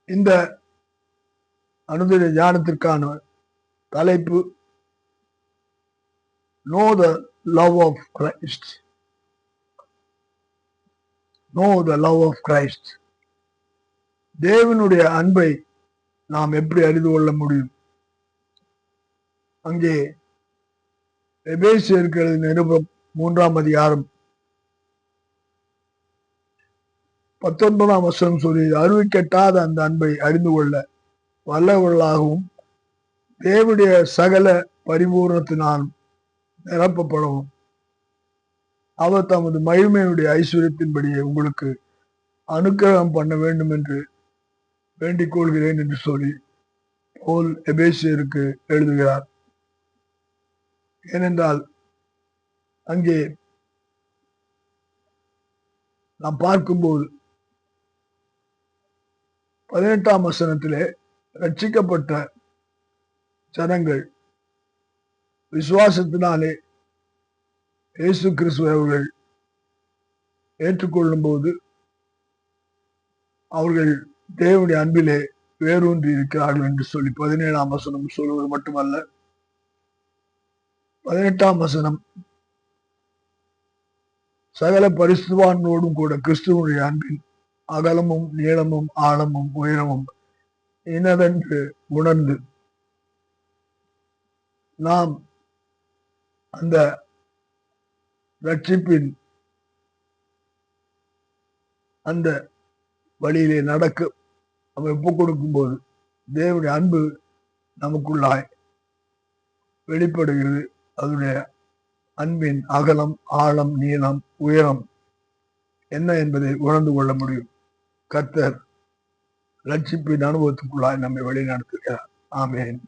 இந்த அனுதின தியானத்திற்கான தலைப்பு Know the love of Christ. Know the love of Christ. தேவனுடைய அன்பை நாம் எப்படி அறிந்து கொள்ள முடியும்? அங்கே எபேசியருக்கு எழுதின நிருபம் 3ஆம் அதிகாரம் 19ஆம் வசனம் சொல்லி, அறிவிக்கட்டாத அந்த அன்பை அறிந்து கொள்ள வல்லவர்களாகவும் தேவனுடைய சகல பரிபூரணத்தினால் நிரப்பப்படவும் அவர் தமது மகிமையுடைய ஐஸ்வர்யத்தின்படியே உங்களுக்கு அனுக்கிரகம் பண்ண வேண்டும் என்று வேண்டிக் கொள்கிறேன் என்று சொல்லி பவுல் எபேசியருக்கு எழுதுகிறார். ஏனென்றால் அங்கே நாம் பார்க்கும்போது 18ஆம் வசனத்திலே ரட்சிக்கப்பட்ட ஜனங்கள் விசுவாசத்தினாலே இயேசு கிறிஸ்துவை அவர்கள் ஏற்றுக்கொள்ளும் போது அவர்கள் தேவனுடைய அன்பிலே வேரூன்றி இருக்கிறார்கள் என்று சொல்லி 17ஆம் வசனம் சொல்வது மட்டுமல்ல, 18ஆம் வசனம் சகல பரிசுத்தவான்களோடும் கூட கிறிஸ்துவனுடைய அன்பின் அகலமும் நீளமும் ஆழமும் உயரமும் இன்னதென்று உணர்ந்து நாம் அந்த ரட்சிப்பின் அந்த வழியிலே நடக்க நம்ம ஒப்புக் கொடுக்கும் போது தேவனுடைய அன்பு நமக்குள்ளாய் வெளிப்படுகிறது. அதனுடைய அன்பின் அகலம் ஆழம் நீளம் உயரம் என்ன என்பதை உணர்ந்து கொள்ள முடியும். கர்த்தர் ரட்சிப்பின் அனுபவத்துக்குள்ளாய் நம்மை வழி நடத்துகிறார். ஆமென்.